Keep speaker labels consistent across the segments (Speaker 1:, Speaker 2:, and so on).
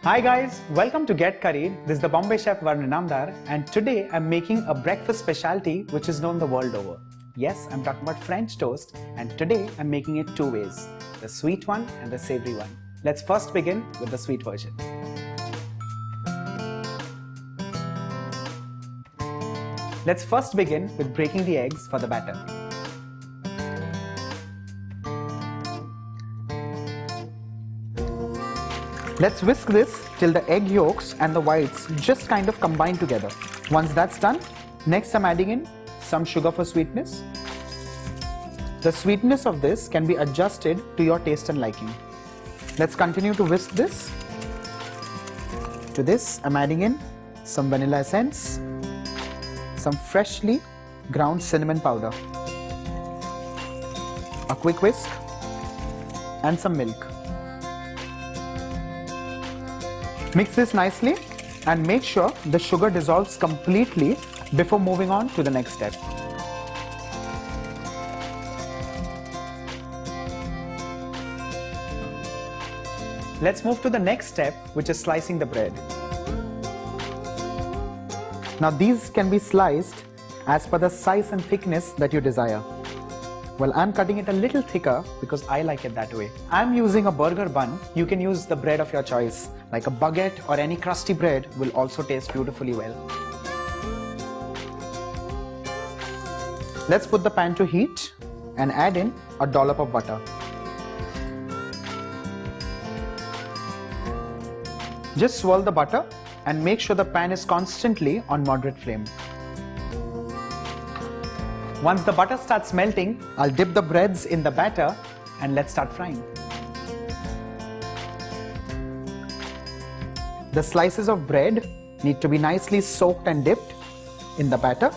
Speaker 1: Hi guys, welcome to Get Curried. This is the Bombay Chef Varun Inamdar, and today I'm making a breakfast specialty which is known the world over. Yes, I'm talking about French toast, and today I'm making it two ways, the sweet one and the savory one. Let's first begin with the sweet version. Let's first begin with breaking the eggs for the batter. Let's whisk this till the egg yolks and the whites just kind of combine together. Once that's done, next I'm adding in some sugar for sweetness. The sweetness of this can be adjusted to your taste and liking. Let's continue to whisk this. To this, I'm adding in some vanilla essence, some freshly ground cinnamon powder, a quick whisk, and some milk. Mix this nicely and make sure the sugar dissolves completely before moving on to the next step. Let's move to the next step, which is slicing the bread. Now these can be sliced as per the size and thickness that you desire. Well, I'm cutting it a little thicker because I like it that way. I'm using a burger bun. You can use the bread of your choice. Like a baguette or any crusty bread will also taste beautifully well. Let's put the pan to heat and add in a dollop of butter. Just swirl the butter and make sure the pan is constantly on moderate flame. Once the butter starts melting, I'll dip the breads in the batter and let's start frying. The slices of bread need to be nicely soaked and dipped in the batter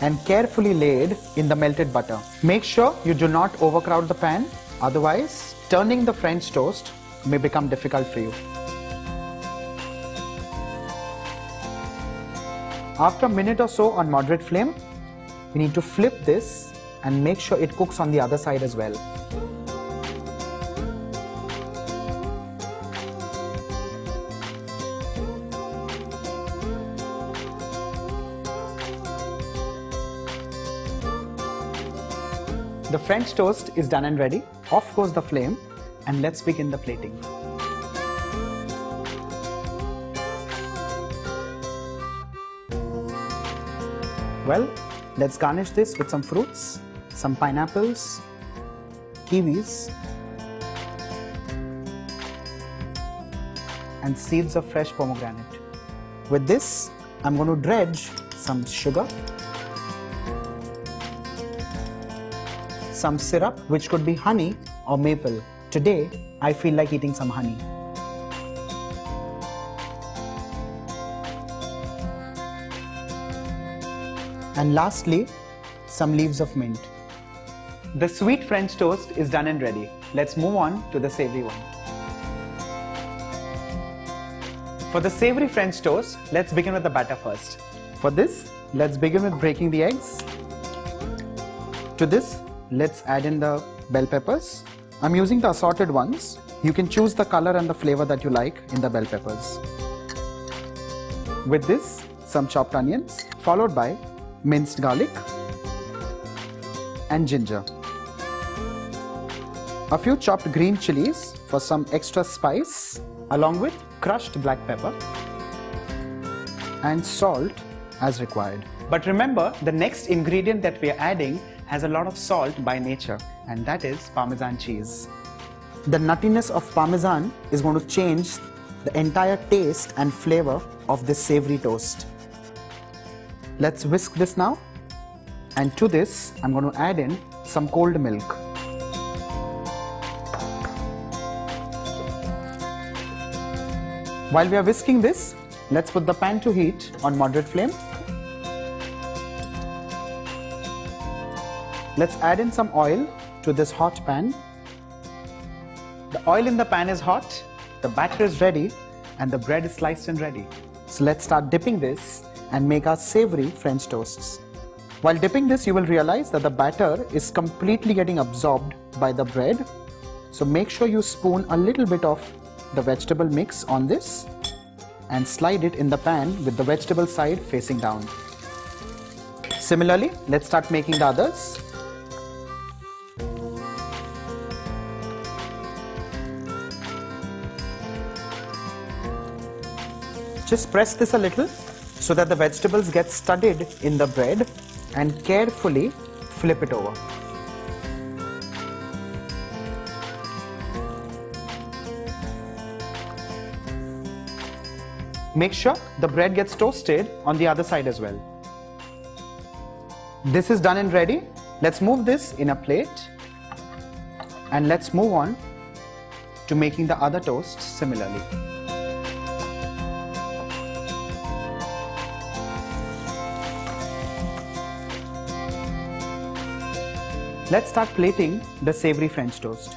Speaker 1: and carefully laid in the melted butter. Make sure you do not overcrowd the pan, otherwise turning the French toast may become difficult for you. After a minute or so on moderate flame, we need to flip this and make sure it cooks on the other side as well. The French toast is done and ready. Off goes the flame and let's begin the plating. Well, let's garnish this with some fruits, some pineapples, kiwis, and seeds of fresh pomegranate. With this, I'm going to dredge some sugar, some syrup, which could be honey or maple. Today, I feel like eating some honey. And lastly, some leaves of mint. The sweet French toast is done and ready. Let's move on to the savory one. For the savory French toast, let's begin with the batter first. For this, let's begin with breaking the eggs. To this, let's add in the bell peppers. I'm using the assorted ones. You can choose the color and the flavor that you like in the bell peppers. With this, some chopped onions, followed by minced garlic and ginger. A few chopped green chilies for some extra spice, along with crushed black pepper and salt as required. But remember, the next ingredient that we are adding has a lot of salt by nature, and that is Parmesan cheese. The nuttiness of Parmesan is going to change the entire taste and flavor of this savory toast. Let's whisk this now, and to this I'm going to add in some cold milk. While we are whisking this, let's put the pan to heat on moderate flame. Let's add in some oil to this hot pan. The oil in the pan is hot, the batter is ready, and the bread is sliced and ready. So let's start dipping this and make our savory French toasts. While dipping this, you will realize that the batter is completely getting absorbed by the bread. So make sure you spoon a little bit of the vegetable mix on this and slide it in the pan with the vegetable side facing down. Similarly, let's start making the others. Just press this a little so that the vegetables get studded in the bread and carefully flip it over. Make sure the bread gets toasted on the other side as well. This is done and ready. Let's move this in a plate and let's move on to making the other toasts similarly. Let's start plating the savory French toast.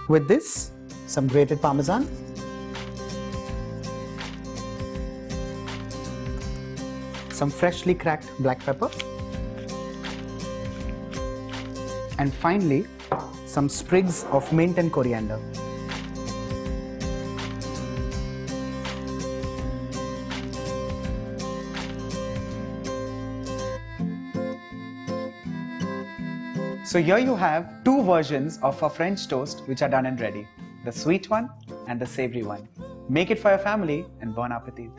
Speaker 1: With this, some grated Parmesan, some freshly cracked black pepper, and finally, some sprigs of mint and coriander. So here you have two versions of a French toast which are done and ready, the sweet one and the savory one. Make it for your family and bon appetit.